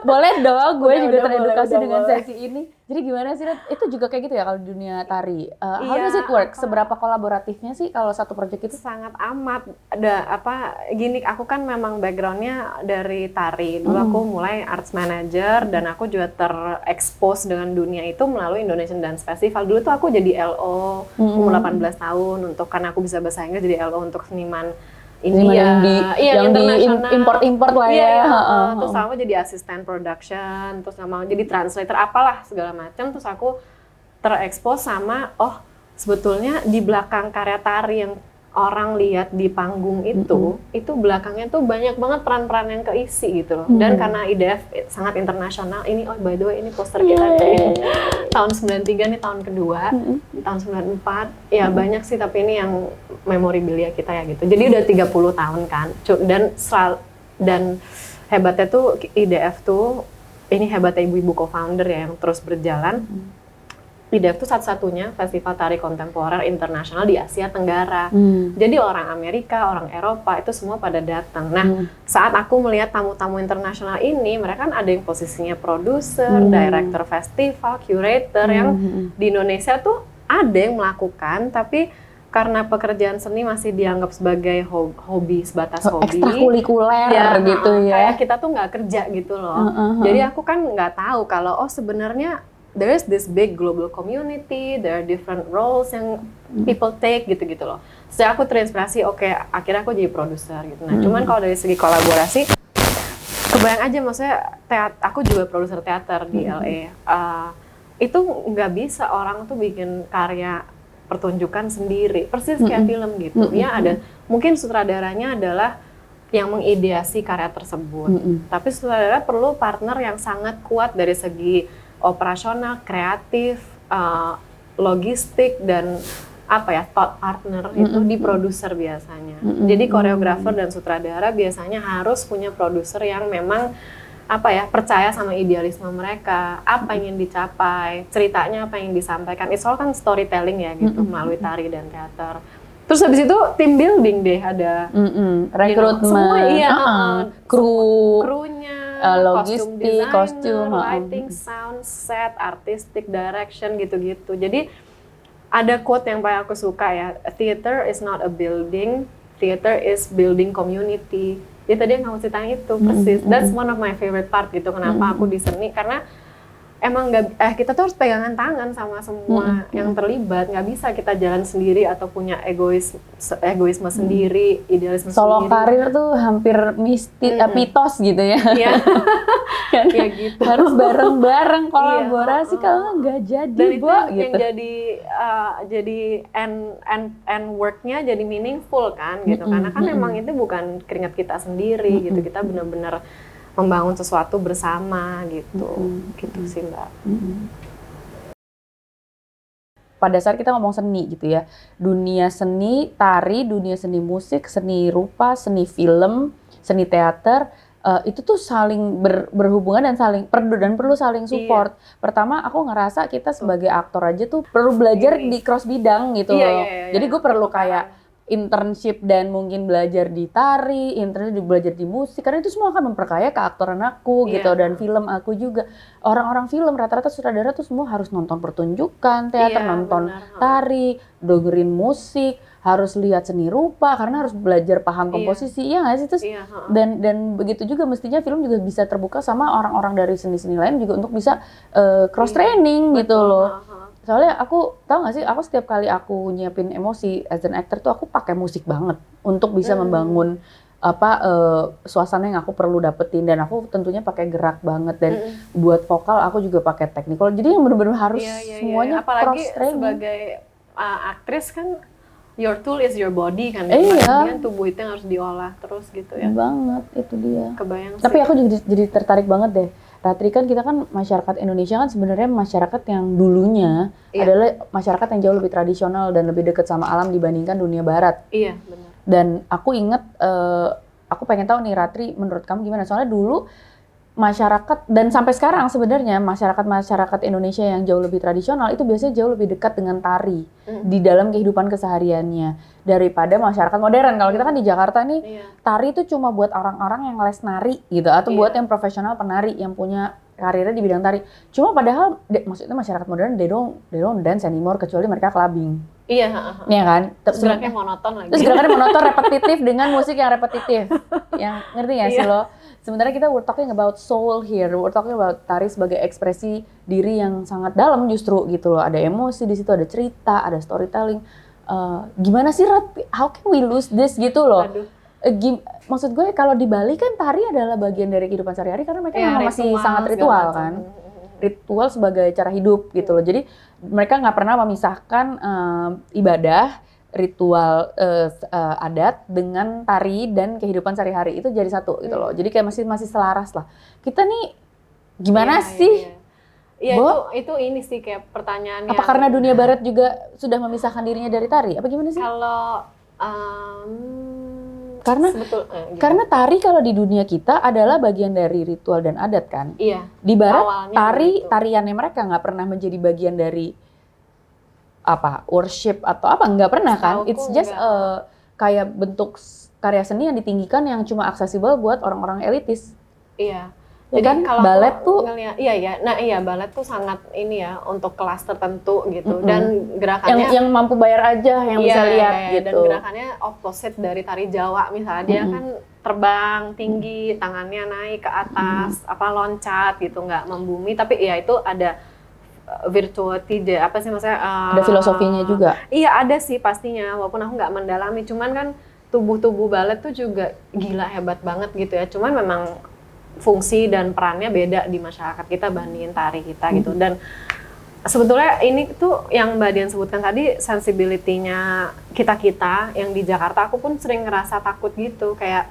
Boleh dong, gue juga teredukasi dengan sesi ini. Jadi gimana sih, itu juga kayak gitu ya kalau di dunia tari? How does it work? Seberapa kolaboratifnya sih kalau satu project itu? Sangat amat. Gini, aku kan memang backgroundnya dari tari. Dulu aku mulai arts manager dan aku juga terekspos dengan dunia itu melalui Indonesian Dance Festival. Dulu tuh aku jadi LO umur 18 tahun karena aku bisa bahasa Inggris, jadi LO untuk seniman India, yang di import lah ya. Terus aku jadi asisten production, terus sama jadi translator apalah segala macam. Terus aku terekspos sama sebetulnya di belakang karya tari yang orang lihat di panggung itu belakangnya tuh banyak banget peran-peran yang keisi gitu loh. Dan karena IDF sangat internasional, ini by the way ini poster kita dari tahun 93 nih tahun kedua, tahun 94, ya banyak sih tapi ini yang memorabilia kita ya gitu. Jadi udah 30 tahun kan, dan hebatnya tuh IDF tuh, ini hebatnya ibu-ibu co-founder ya yang terus berjalan. IDF itu satu-satunya festival tari kontemporer internasional di Asia Tenggara. Jadi orang Amerika, orang Eropa itu semua pada datang. Nah, saat aku melihat tamu-tamu internasional ini, mereka kan ada yang posisinya produser, director festival, curator, yang di Indonesia tuh ada yang melakukan, tapi karena pekerjaan seni masih dianggap sebagai hobi, sebatas hobi. Ekstrakurikuler gitu ya. Kayak kita tuh nggak kerja gitu loh. Jadi aku kan nggak tahu kalau sebenarnya there is this big global community, there are different roles yang people take gitu-gitu loh. Setelah aku terinspirasi, akhirnya aku jadi produser gitu. Nah, cuman kalau dari segi kolaborasi, kebayang aja maksudnya aku juga produser teater di LA. Itu nggak bisa orang tuh bikin karya pertunjukan sendiri, persis kayak film gitu. Ya ada, mungkin sutradaranya adalah yang mengideasi karya tersebut. Tapi sutradara perlu partner yang sangat kuat dari segi operasional, kreatif, logistik, dan thought partner itu di produser biasanya. Jadi koreografer dan sutradara biasanya harus punya produser yang memang percaya sama idealisme mereka, apa yang ingin dicapai, ceritanya apa yang disampaikan. It's all kan storytelling ya gitu, melalui tari dan teater. Terus habis itu team building deh, ada rekrutmen, krunya, logistik, kostum, lighting, sound, set, artistic direction gitu-gitu. Jadi ada quote yang paling aku suka ya, theater is not a building, theater is building community. Jadi tadi yang kamu ceritain itu persis. That's one of my favorite part gitu. Kenapa aku di seni, karena emang kita tuh harus pegangan tangan sama semua yang terlibat. Nggak bisa kita jalan sendiri atau punya egoisme sendiri, idealisme solo sendiri. karir tuh hampir mitos gitu ya. Iya. Ya gitu. Harus bareng-bareng kolaborasi, kalau nggak jadi, dan itu gitu. yang jadi end work-nya jadi meaningful kan gitu. Karena kan emang itu bukan keringat kita sendiri gitu. Kita benar-benar membangun sesuatu bersama gitu, gitu sih Mbak. Pada saat kita ngomong seni gitu ya, dunia seni tari, dunia seni musik, seni rupa, seni film, seni teater, itu tuh saling berhubungan dan perlu saling support. Pertama aku ngerasa kita sebagai aktor aja tuh perlu belajar di cross bidang gitu loh. Jadi gue perlu kayak internship dan mungkin belajar di tari, internship belajar di musik, karena itu semua akan memperkaya keaktoran aku gitu, dan film aku juga. Orang-orang film rata-rata sutradara tuh semua harus nonton pertunjukan teater, nonton tari, dengerin musik, harus lihat seni rupa karena harus belajar paham komposisi, ya nggak sih? Terus dan begitu juga mestinya film juga bisa terbuka sama orang-orang dari seni-seni lain juga untuk bisa cross training gitu loh. Soalnya aku tau gak sih, aku setiap kali aku nyiapin emosi as an actor tuh aku pakai musik banget untuk bisa membangun suasana yang aku perlu dapetin, dan aku tentunya pakai gerak banget, dan buat vokal aku juga pakai technical. Jadi yang benar-benar harus semuanya apalagi cross training. Sebagai aktris kan your tool is your body kan, kan tubuh itu yang harus diolah terus gitu ya. Banget, itu dia. Kebayang. Tapi aku juga jadi tertarik banget deh. Ratri, kan kita kan masyarakat Indonesia kan sebenarnya masyarakat yang dulunya adalah masyarakat yang jauh lebih tradisional dan lebih dekat sama alam dibandingkan dunia barat. Iya, benar. Dan aku inget, aku pengen tahu nih Ratri, menurut kamu gimana? Soalnya dulu masyarakat, dan sampai sekarang sebenarnya masyarakat Indonesia yang jauh lebih tradisional itu biasanya jauh lebih dekat dengan tari di dalam kehidupan kesehariannya daripada masyarakat modern. Kalau kita kan di Jakarta nih, tari itu cuma buat orang-orang yang les nari gitu, atau buat yang profesional penari yang punya karirnya di bidang tari. Cuma padahal maksudnya masyarakat modern they don't dance anymore kecuali mereka clubbing. Iya kan? Terus gerakannya monoton lagi. Terus gerakannya monoton, repetitif dengan musik yang repetitif. Yang ngerti nggak sih lo? Sementara kita we're talking about soul here, we're talking about tari sebagai ekspresi diri yang sangat dalam justru gitu loh. Ada emosi di situ, ada cerita, ada storytelling. Gimana sih Rat? How can we lose this gitu loh? Aduh. Maksud gue kalau di Bali kan tari adalah bagian dari kehidupan sehari-hari karena mereka memang masih sangat ritual kan. Ritual sebagai cara hidup gitu loh. Jadi mereka nggak pernah memisahkan ibadah, ritual adat dengan tari dan kehidupan sehari-hari itu jadi satu gitu loh. Jadi kayak masih selaras lah. Kita nih gimana sih? Iya itu ini sih kayak pertanyaannya. Apa karena dunia barat juga sudah memisahkan dirinya dari tari? Apa gimana sih? Kalau karena tari kalau di dunia kita adalah bagian dari ritual dan adat kan. Iya. Di barat tariannya mereka nggak pernah menjadi bagian dari worship atau apa, nggak pernah kan. It's just kayak bentuk karya seni yang ditinggikan yang cuma aksesibel buat orang-orang elitis. Iya. Ya jadi kan kalau balet tuh balet tuh sangat ini ya untuk kelas tertentu gitu dan gerakannya yang mampu bayar aja yang bisa lihat gitu. Dan gerakannya opposite dari tari Jawa misalnya dia kan terbang tinggi, tangannya naik ke atas, loncat gitu, nggak membumi, tapi ya itu ada virtuosity maksudnya ada filosofinya juga. Iya ada sih pastinya, walaupun aku nggak mendalami, cuman kan tubuh balet tuh juga gila hebat banget gitu ya, cuman memang fungsi dan perannya beda di masyarakat kita bandingin tari kita gitu. Dan sebetulnya ini tuh yang Mbak Dian sebutkan tadi, sensibility-nya kita yang di Jakarta, aku pun sering ngerasa takut gitu kayak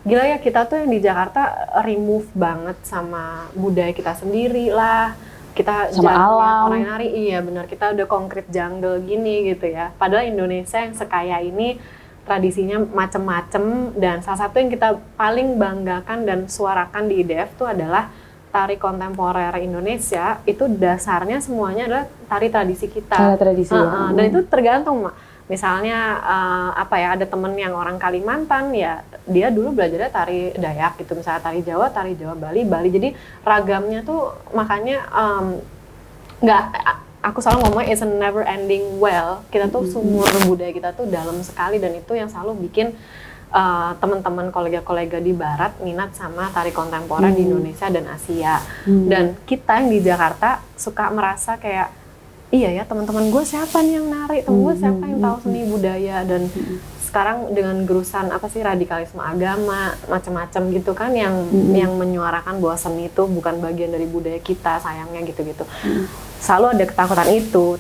gila ya, kita tuh yang di Jakarta remove banget sama budaya kita sendiri lah, kita sama alam, orang nari, iya benar, kita udah concrete jungle gini gitu ya, padahal Indonesia yang sekaya ini tradisinya macem-macem, dan salah satu yang kita paling banggakan dan suarakan di IDF itu adalah tari kontemporer Indonesia. Itu dasarnya semuanya adalah tari tradisi kita. Tradisi. Dan itu tergantung, misalnya ada temen yang orang Kalimantan ya, dia dulu belajarnya tari Dayak gitu, misalnya tari Jawa Bali. Jadi ragamnya tuh makanya aku selalu ngomongnya it's a never ending well. Kita tuh sumur budaya kita tuh dalam sekali, dan itu yang selalu bikin teman-teman kolega-kolega di Barat minat sama tari kontemporer di Indonesia dan Asia. Dan kita yang di Jakarta suka merasa kayak iya ya, teman-teman gue siapa nih yang nari, temen gue siapa yang tahu seni budaya, dan sekarang dengan gerusan radikalisme agama macam-macam gitu kan yang menyuarakan bahwa seni itu bukan bagian dari budaya kita, sayangnya gitu-gitu. Selalu ada ketakutan itu.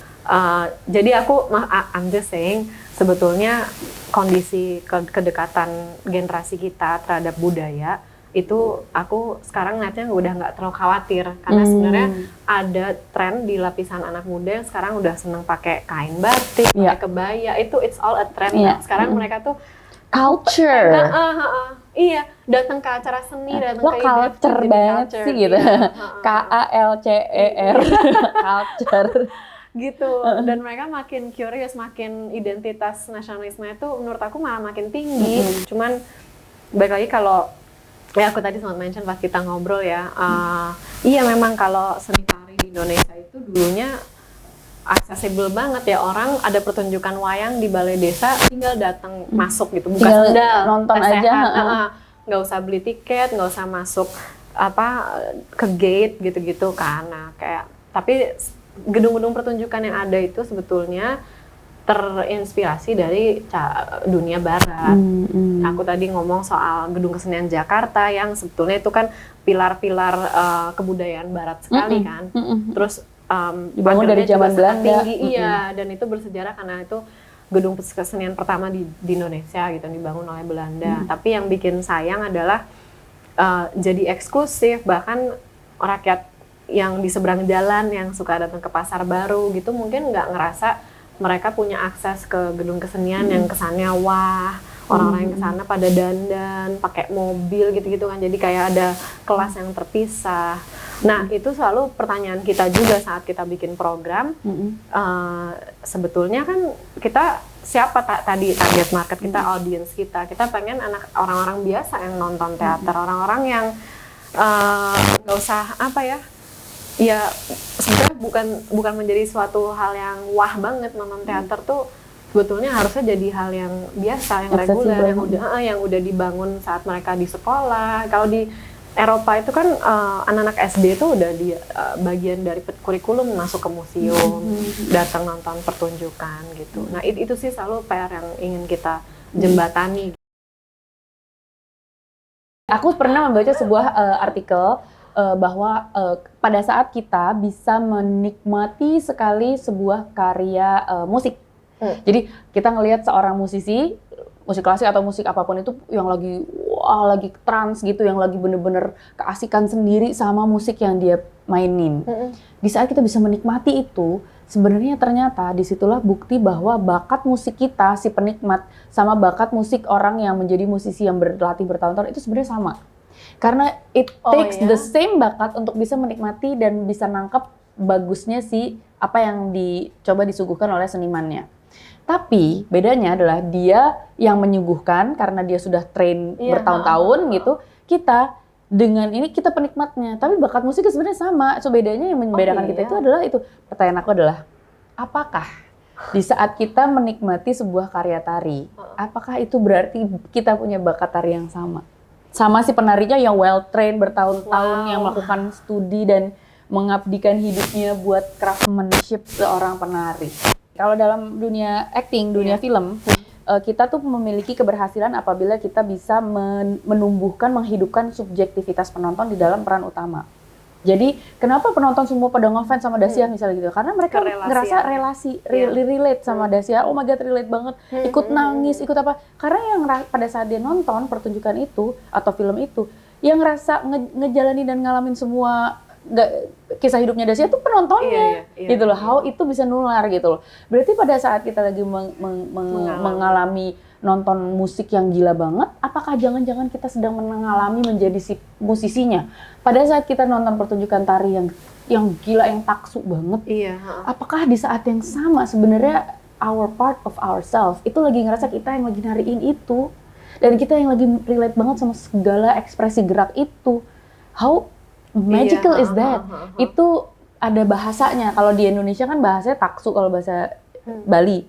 Jadi I'm just saying, sebetulnya kondisi kedekatan generasi kita terhadap budaya itu aku sekarang ngeliatnya udah nggak terlalu khawatir, karena sebenarnya ada tren di lapisan anak muda yang sekarang udah seneng pakai kain batik, pakai kebaya, itu it's all a trend. Sekarang mereka tuh culture. Iya, datang ke acara seni, datang ke culture banget sih gitu. KALCER culture gitu. Dan mereka makin curious, makin identitas nasionalisme itu menurut aku malah makin tinggi. Cuman balik lagi, kalau aku tadi sempat mention pas kita ngobrol ya, iya memang kalau seni tari di Indonesia itu dulunya accessible banget ya, orang ada pertunjukan wayang di balai desa tinggal datang masuk gitu, buka sendal, nonton aja, nggak usah beli tiket, nggak usah masuk ke gate gitu-gitu kan. Nah, tapi gedung-gedung pertunjukan yang ada itu sebetulnya terinspirasi dari dunia barat. Aku tadi ngomong soal Gedung Kesenian Jakarta yang sebetulnya itu kan pilar-pilar kebudayaan barat sekali kan. Terus dibangun dari zaman Belanda. Tinggi, iya, dan itu bersejarah karena itu gedung kesenian pertama di Indonesia gitu, dibangun oleh Belanda. Tapi yang bikin sayang adalah jadi eksklusif, bahkan rakyat yang di seberang jalan yang suka datang ke Pasar Baru gitu mungkin nggak ngerasa mereka punya akses ke gedung kesenian yang kesannya wah, orang-orang yang kesana pada dandan, pakai mobil gitu-gitu kan, jadi kayak ada kelas yang terpisah. Nah, itu selalu pertanyaan kita juga saat kita bikin program. Sebetulnya kan kita siapa tadi target market kita, audience kita. Kita pengen orang-orang biasa yang nonton teater, orang-orang yang nggak usah ya sebenarnya bukan menjadi suatu hal yang wah banget nonton teater tuh. Sebetulnya harusnya jadi hal yang biasa, yang reguler, yang udah dibangun saat mereka di sekolah. Kalau di Eropa itu kan anak-anak SD itu udah di bagian dari kurikulum, masuk ke museum, datang nonton pertunjukan gitu. Nah itu sih selalu PR yang ingin kita jembatani. Aku pernah membaca sebuah artikel bahwa pada saat kita bisa menikmati sekali sebuah karya musik. Jadi kita ngelihat seorang musisi, musik klasik atau musik apapun itu yang lagi lagi trans gitu, yang lagi bener-bener keasikan sendiri sama musik yang dia mainin. Di saat kita bisa menikmati itu, sebenarnya ternyata disitulah bukti bahwa bakat musik kita, si penikmat, sama bakat musik orang yang menjadi musisi yang berlatih bertahun-tahun itu sebenarnya sama. Karena it takes the same bakat untuk bisa menikmati dan bisa nangkep bagusnya si apa yang dicoba disuguhkan oleh senimannya. Tapi bedanya adalah dia yang menyuguhkan karena dia sudah train bertahun-tahun gitu. Kita dengan ini kita penikmatnya, tapi bakat musiknya sebenarnya sama. So bedanya yang membedakan kita itu adalah itu. Pertanyaan aku adalah, apakah di saat kita menikmati sebuah karya tari, apakah itu berarti kita punya bakat tari yang sama? Sama si penarinya yang well trained bertahun-tahun yang melakukan studi dan mengabdikan hidupnya buat craftsmanship seorang penari. Kalau dalam dunia acting, dunia film, kita tuh memiliki keberhasilan apabila kita bisa menumbuhkan, menghidupkan subjektivitas penonton di dalam peran utama. Jadi kenapa penonton semua pada ngefans sama Dacia misalnya gitu? Karena mereka ngerasa relate sama Dacia. Oh my god, relate banget. Ikut nangis, ikut apa? Karena yang pada saat dia nonton pertunjukan itu atau film itu, yang ngerasa ngejalani dan ngalamin semua kisah hidupnya Dacia itu penontonnya, gitu loh. How itu bisa nular gitu loh. Berarti pada saat kita lagi mengalami nonton musik yang gila banget, apakah jangan-jangan kita sedang mengalami menjadi si musisinya? Pada saat kita nonton pertunjukan tari yang gila, yang taksu banget, apakah di saat yang sama sebenarnya our part of ourselves itu lagi ngerasa kita yang lagi nariin itu, dan kita yang lagi relate banget sama segala ekspresi gerak itu? How magical is that? Itu ada bahasanya. Kalau di Indonesia kan bahasanya taksu, kalau bahasa Bali.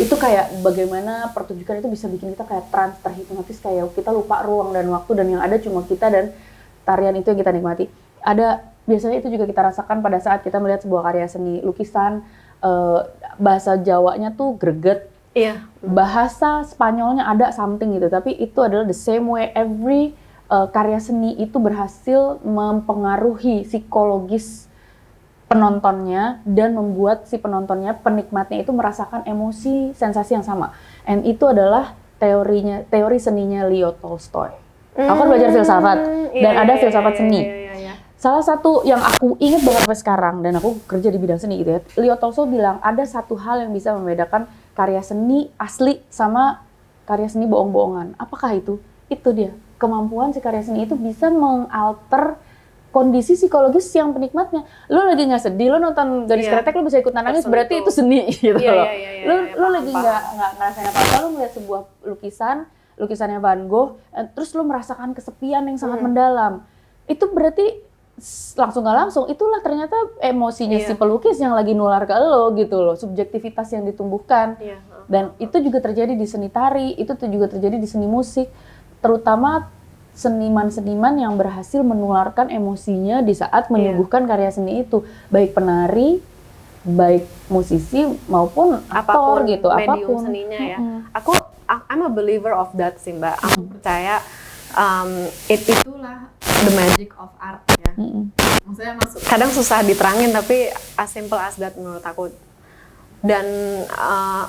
Itu kayak bagaimana pertunjukan itu bisa bikin kita kayak trans, terhipnotis, kayak kita lupa ruang dan waktu, dan yang ada cuma kita dan tarian itu yang kita nikmati. Biasanya itu juga kita rasakan pada saat kita melihat sebuah karya seni lukisan, bahasa Jawanya tuh greget, bahasa Spanyolnya ada something gitu, tapi itu adalah the same way every karya seni itu berhasil mempengaruhi psikologis penontonnya dan membuat si penontonnya, penikmatnya itu merasakan emosi, sensasi yang sama. And itu adalah teori seninya Leo Tolstoy. Aku kan belajar filsafat dan ada filsafat seni. Salah satu yang aku ingat banget sampai sekarang, dan aku kerja di bidang seni gitu ya, Leo Tolstoy bilang ada satu hal yang bisa membedakan karya seni asli sama karya seni bohong-bohongan. Apakah itu? Itu dia. Kemampuan si karya seni itu bisa mengalter kondisi psikologis yang penikmatnya. Lo lagi nggak sedih, lo nonton Gadis Kretek, lo bisa ikut nangis, berarti itu seni gitu loh. Lo lagi nggak ngerasain apa-apa, lo melihat sebuah lukisannya Van Gogh, terus lo merasakan kesepian yang sangat mendalam. Itu berarti langsung nggak langsung, itulah ternyata emosinya si pelukis yang lagi nular ke lo gitu loh, subjektivitas yang ditumbuhkan. Dan itu juga terjadi di seni tari, itu juga terjadi di seni musik, terutama seniman-seniman yang berhasil menularkan emosinya di saat menyuguhkan karya seni itu, baik penari, baik musisi maupun aktor gitu, medium seninya ya. I'm a believer of that sih Mbak. Aku percaya itulah the magic of art ya. Maksudnya kadang susah diterangin, tapi as simple as that menurut aku. Dan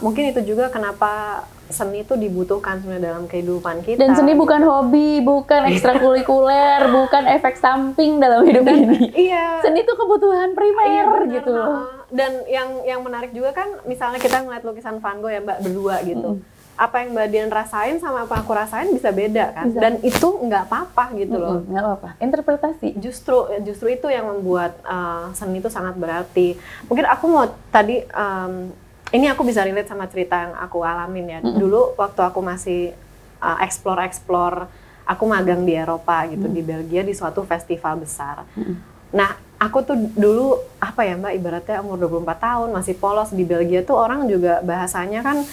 mungkin itu juga kenapa seni itu dibutuhkan sebenarnya dalam kehidupan kita. Dan seni bukan hobi, bukan ekstrakurikuler, bukan efek samping dalam hidup ini. Seni itu kebutuhan primer gitu loh. Dan yang menarik juga kan, misalnya kita ngeliat lukisan Van Gogh ya Mbak berdua gitu. Apa yang Mbak Dian rasain sama apa aku rasain bisa beda kan. Dan itu nggak apa-apa gitu loh. Nggak apa-apa. Interpretasi. Justru itu yang membuat seni itu sangat berarti. Mungkin aku mau tadi ini aku bisa relate sama cerita yang aku alamin ya. Dulu waktu aku masih explore, aku magang di Eropa gitu, di Belgia di suatu festival besar. Nah, aku tuh dulu apa ya Mbak, ibaratnya umur 24 tahun masih polos. Di Belgia tuh orang juga bahasanya kan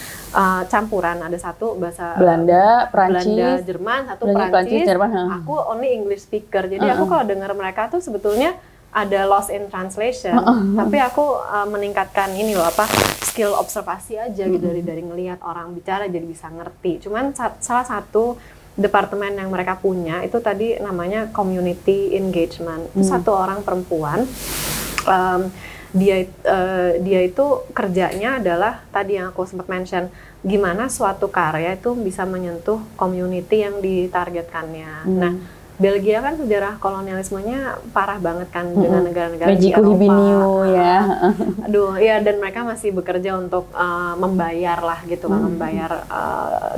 campuran, ada satu bahasa Belanda, Prancis, Jerman, satu Prancis, Jerman. Aku only English speaker. Jadi aku kalau dengar mereka tuh sebetulnya ada loss in translation, tapi aku meningkatkan ini loh skill observasi aja gitu, dari ngelihat orang bicara jadi bisa ngerti. Cuman salah satu departemen yang mereka punya itu tadi namanya community engagement. Itu satu orang perempuan, dia itu kerjanya adalah tadi yang aku sempat mention, gimana suatu karya itu bisa menyentuh community yang ditargetkannya. Nah, Belgia kan sejarah kolonialismenya parah banget kan dengan negara-negara di Eropa. Ya. Aduh, ya, dan mereka masih bekerja untuk membayar lah gitu kan, membayar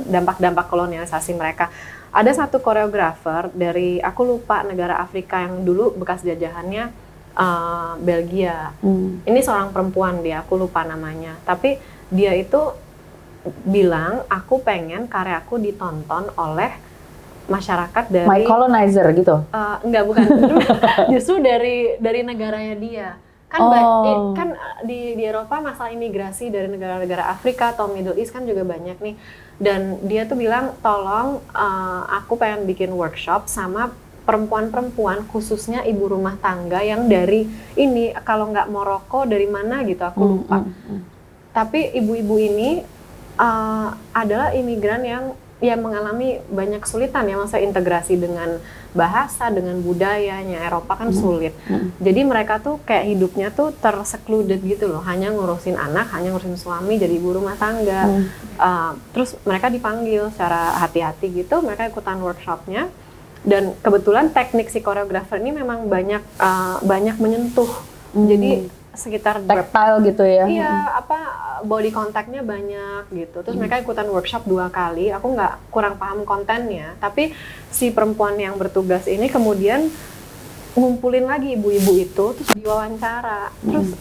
dampak-dampak kolonialisasi mereka. Ada satu koreografer dari, aku lupa negara Afrika yang dulu bekas jajahannya Belgia. Ini seorang perempuan dia, aku lupa namanya. Tapi dia itu bilang, aku pengen karyaku ditonton oleh masyarakat dari My colonizer gitu? Enggak, bukan. Justru dari negaranya dia. Kan kan di Eropa masalah imigrasi dari negara-negara Afrika atau Middle East kan juga banyak nih. Dan dia tuh bilang, tolong aku pengen bikin workshop sama perempuan-perempuan, khususnya ibu rumah tangga yang dari ini, kalau nggak Maroko dari mana gitu, aku lupa. Tapi ibu-ibu ini adalah imigran yang mengalami banyak kesulitan ya, masa integrasi dengan bahasa, dengan budayanya. Eropa kan sulit. Jadi mereka tuh kayak hidupnya tuh tersecluded gitu loh, hanya ngurusin anak, hanya ngurusin suami, jadi ibu rumah tangga. Terus mereka dipanggil secara hati-hati gitu, mereka ikutan workshopnya. Dan kebetulan teknik si koreografer ini memang banyak menyentuh. Jadi sekitar tactile gitu ya. Iya, body contact-nya banyak gitu. Terus mereka ikutan workshop 2 kali. Aku kurang paham kontennya, tapi si perempuan yang bertugas ini kemudian ngumpulin lagi ibu-ibu itu, terus diwawancara. Terus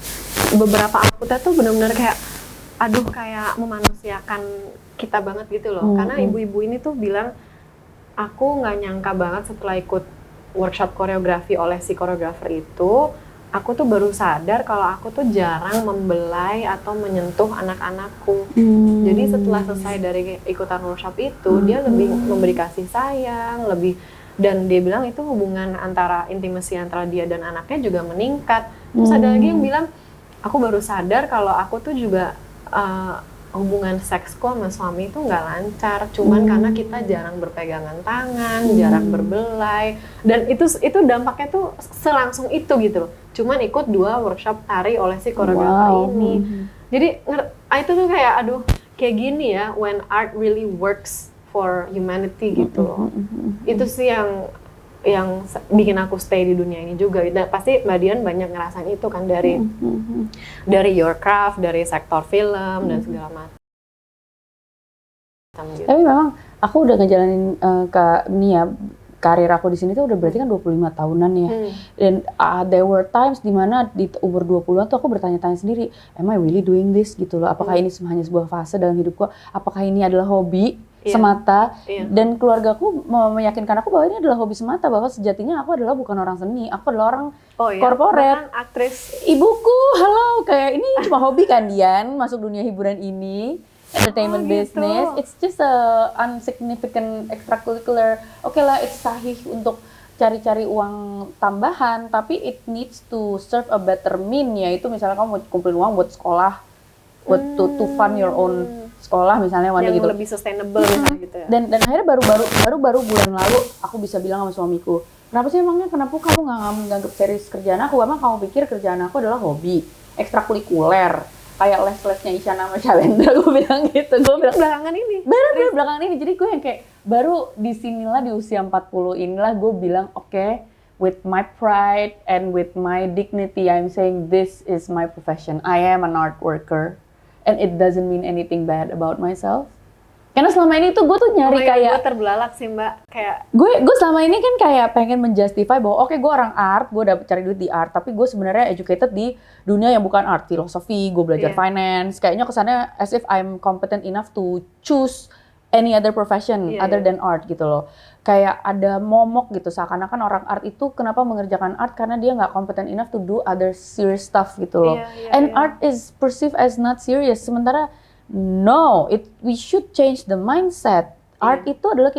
beberapa outputnya tuh benar-benar kayak, aduh, kayak memanusiakan kita banget gitu loh. Karena ibu-ibu ini tuh bilang, aku nggak nyangka banget setelah ikut workshop koreografi oleh si koreografer itu, aku tuh baru sadar kalau aku tuh jarang membelai atau menyentuh anak-anakku. Jadi setelah selesai dari ikutan workshop itu, dia lebih memberi kasih sayang, dan dia bilang itu hubungan intimasi antara dia dan anaknya juga meningkat. Terus ada lagi yang bilang, aku baru sadar kalau aku tuh juga hubungan seksku sama suami itu nggak lancar, cuman karena kita jarang berpegangan tangan, jarang berbelai, dan itu dampaknya tuh selangsung itu gitu. Cuman ikut 2 workshop tari oleh si koreografer ini. Jadi itu tuh kayak, aduh, kayak gini ya, when art really works for humanity gitu loh. Itu sih yang bikin aku stay di dunia ini juga. Dan pasti Mbak Dian banyak ngerasain itu kan dari your craft, dari sektor film dan segala macam. Gitu. Tapi memang aku udah ngejalanin karir aku di sini tuh udah berarti kan 25 tahunan ya. Dan there were times dimana di umur 20-an tuh aku bertanya-tanya sendiri, am I really doing this gitu loh? Apakah ini hanya sebuah fase dalam hidupku? Apakah ini adalah hobi semata? Dan keluargaku meyakinkan aku bahwa ini adalah hobi semata, bahwa sejatinya aku adalah bukan orang seni, aku adalah orang korporat. Aktris. Ibuku, halo, kayak ini cuma hobi kan Dian, masuk dunia hiburan ini. Entertainment business, it's just a unsignificant extracurricular. Oke lah, it's sahih untuk cari-cari uang tambahan, tapi it needs to serve a better mean, yaitu misalnya kamu mau kumpulin uang buat sekolah, buat to fund your own sekolah misalnya, yang gitu. Lebih sustainable misalnya gitu ya. Dan akhirnya baru bulan lalu aku bisa bilang sama suamiku, kenapa kamu nggak menganggap serius kerjaan aku? Emang kamu pikir kerjaan aku adalah hobi, ekstrakurikuler? Kayak les-lesnya Isyana sama Shalendra, gue bilang gitu. Gue bilang belakangan ini. Jadi gue yang kayak baru disinilah di usia 40 inilah gue bilang okay, with my pride and with my dignity, I'm saying this is my profession. I am an art worker and it doesn't mean anything bad about myself. Karena selama ini tuh gue tuh nyari kayak gue terbelalak sih Mbak, kayak gue selama ini kan kayak pengen menjustify bahwa oke, gue orang art, gue dapet cari duit di art, tapi gue sebenarnya educated di dunia yang bukan art, filosofi, gue belajar finance, kayaknya kesannya as if I'm competent enough to choose any other profession other than art gitu loh. Kayak ada momok gitu, seakan-akan orang art itu kenapa mengerjakan art karena dia nggak competent enough to do other serious stuff gitu loh. And art is perceived as not serious, sementara no, we should change the mindset. Art itu adalah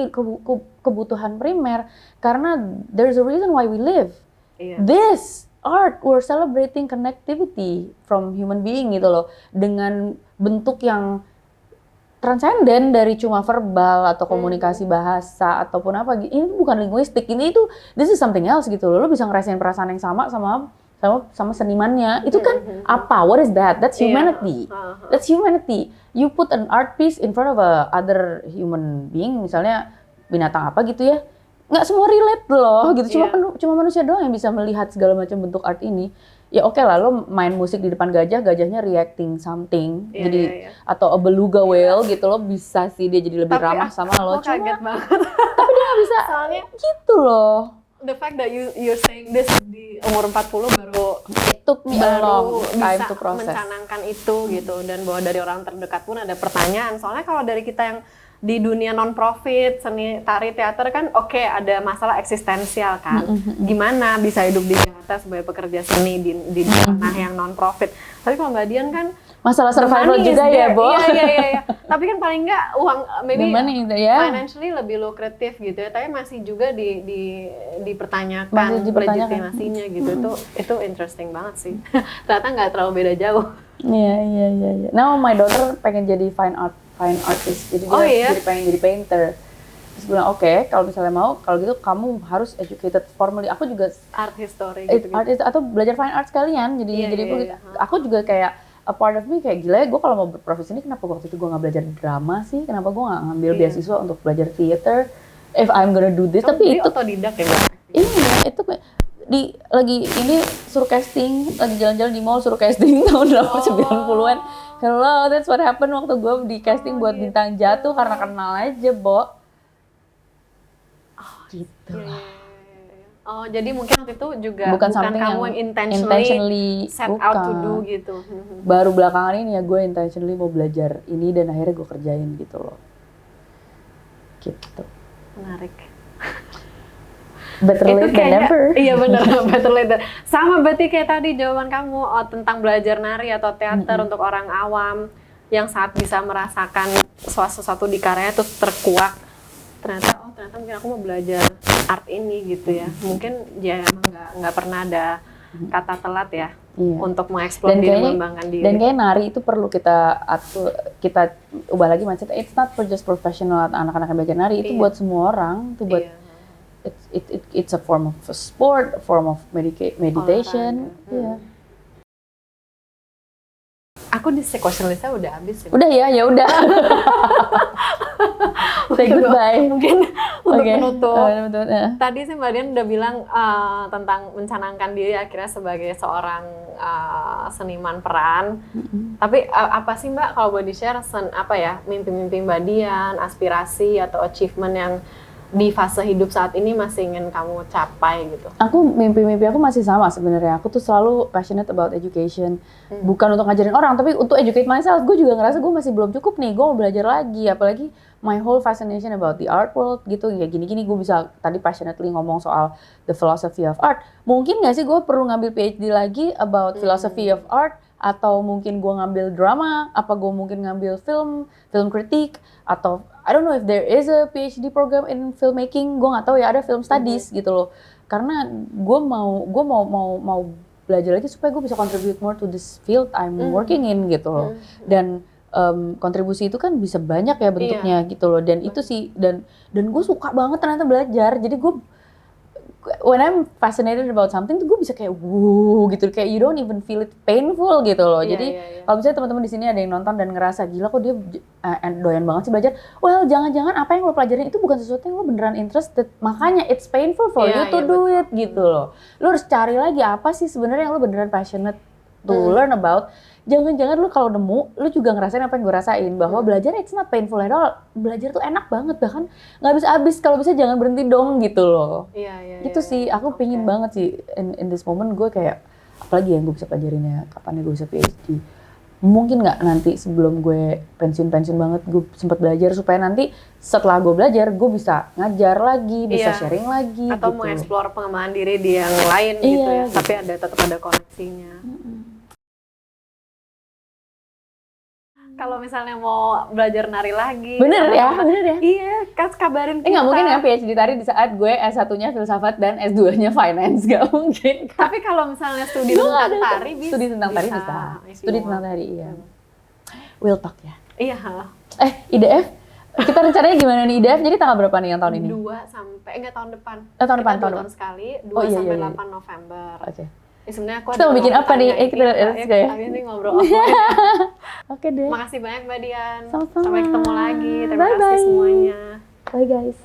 kebutuhan primer karena there's a reason why we live. This art, we're celebrating connectivity from human being gitu loh, dengan bentuk yang transenden dari cuma verbal atau komunikasi bahasa ataupun apa. Ini bukan linguistik, this is something else gitu loh. Lo bisa ngerasain perasaan yang sama senimannya. Itu kan apa? What is that? That's humanity. That's humanity. You put an art piece in front of a other human being, misalnya binatang apa gitu ya. Nggak semua relate loh gitu. Cuma manusia doang yang bisa melihat segala macam bentuk art ini. Ya oke lah, lo main musik di depan gajah, gajahnya reacting something, atau a beluga whale gitu, lo bisa sih dia jadi lebih ramah sama lo. Aku kaget banget. Tapi dia nggak bisa, soalnya gitu loh. The fact that you're saying this di umur 40 baru bisa mencanangkan itu gitu, dan bahwa dari orang terdekat pun ada pertanyaan. Soalnya kalau dari kita yang di dunia non-profit, seni, tari, teater kan ada masalah eksistensial kan. Gimana bisa hidup di Jakarta sebagai pekerja seni di ranah yang non-profit. Tapi kalau Mbak Dian kan masalah survival juga ya, Bo. Iya. Tapi kan paling nggak uang, maybe financially lebih lukratif gitu ya. Tapi masih juga dipertanyakan legitimasinya gitu. Itu interesting banget sih. Ternyata nggak terlalu beda jauh. Iya. Now my daughter pengen jadi fine artist, jadi dia jadi pengen jadi painter. Terus bilang kalau misalnya mau, kalau gitu kamu harus educated formally. Aku juga art history gitu. Atau belajar fine art sekalian. Aku juga kayak a part of me kayak gila ya, gue kalau mau berprofesi ini kenapa waktu itu gue nggak belajar drama sih? Kenapa gue nggak ngambil beasiswa untuk belajar theater? If I'm gonna do this, tapi itu otodidak ya, Mbak? Iya, itu lagi ini suruh casting, lagi jalan-jalan di mall suruh casting tahun 90-an. Hello, that's what happened waktu gue di casting buat Bintang Jatuh karena kenal aja, Bo. Gitu lah. Oh, jadi mungkin waktu itu juga bukan kamu yang intentionally set out to do gitu. Baru belakangan ini ya gue intentionally mau belajar ini dan akhirnya gue kerjain gitu loh. Gitu. Menarik. Better late than never. Iya benar, better late. Sama berarti kayak tadi jawaban kamu tentang belajar nari atau teater untuk orang awam yang saat bisa merasakan sesuatu di karyanya terus terkuak. Ternyata mungkin aku mau belajar art ini gitu ya. Mungkin ya emang nggak pernah ada kata telat ya untuk mengeksplor diri, mengembangkan diri. Dan kayak nari itu perlu kita ubah lagi mindset. It's not for just professional anak-anak yang belajar nari, itu buat semua orang, itu buat it's a form of a sport, a form of meditation. Iya. Aku di question listnya udah habis ya. Udah ya udah. Say goodbye. Mungkin untuk menutup. Tadi sih Mbak Dian udah bilang tentang mencanangkan diri akhirnya sebagai seorang seniman peran. Tapi apa sih Mbak kalau boleh di-share mimpi-mimpi Mbak Dian, aspirasi atau achievement yang di fase hidup saat ini masih ingin kamu capai gitu? Mimpi aku masih sama sebenarnya. Aku tuh selalu passionate about education. Bukan untuk ngajarin orang, tapi untuk educate myself. Gue juga ngerasa gue masih belum cukup nih. Gue mau belajar lagi. Apalagi my whole fascination about the art world gitu. Ya gini-gini gue bisa tadi passionately ngomong soal the philosophy of art. Mungkin nggak sih gue perlu ngambil PhD lagi about philosophy of art? Atau mungkin gue ngambil drama? Apa gue mungkin ngambil film kritik? Atau I don't know if there is a PhD program in filmmaking. Gue nggak tahu ya, ada film studies gitu loh. Karena gue mau belajar lagi supaya gue bisa contribute more to this field I'm working in gitu loh. Dan kontribusi itu kan bisa banyak ya bentuknya gitu loh. Dan itu sih dan gue suka banget ternyata belajar. Jadi gue when I'm fascinated about something tuh gue bisa kayak wow gitu, kayak you don't even feel it painful gitu loh. Jadi kalau misalnya teman-teman di sini ada yang nonton dan ngerasa gila kok dia doyan banget sih belajar, well jangan-jangan apa yang lo pelajarin itu bukan sesuatu yang lo beneran interested, makanya it's painful for you to do it gitu loh. Lo harus cari lagi apa sih sebenarnya yang lo beneran passionate to learn about. Jangan-jangan lu kalau nemu, lu juga ngerasain apa yang gue rasain, bahwa belajar it's not painful at all. Belajar tuh enak banget, bahkan nggak habis-habis. Kalau bisa jangan berhenti dong gitu loh. Itu sih, aku pingin banget sih in this moment gue kayak, apalagi yang gue bisa pelajarin ya, kapan ya gue bisa PhD. Mungkin nggak nanti sebelum gue pensiun banget, gue sempat belajar supaya nanti setelah gue belajar, gue bisa ngajar lagi, bisa sharing lagi. Atau gitu. mengeksplor pengembangan diri di yang lain gitu ya, tapi tetap ada koneksinya. Kalau misalnya mau belajar nari lagi. Bener ya? Iya, kabarin kita. Nggak mungkin ya PhD tari di saat gue S1-nya filsafat dan S2-nya finance, nggak mungkin. Tapi kalau misalnya studi tentang tari bisa. Studi tentang tari bisa. Studi tentang tari, iya. We'll talk ya. Iya, IDF? Kita rencananya gimana nih IDF? Jadi tanggal berapa nih yang tahun ini? 2 sampai enggak tahun depan. Tahun depan, Kita 2 tahun sekali, 2 sampai 8 November. Oke. Sebenarnya aku Kita mau bikin apa nih? Kita ini ngobrol offline. Oke deh. Makasih banyak Mbak Dian. Sama-sama. Sampai ketemu lagi. Terima Bye-bye. kasih semuanya. Bye guys.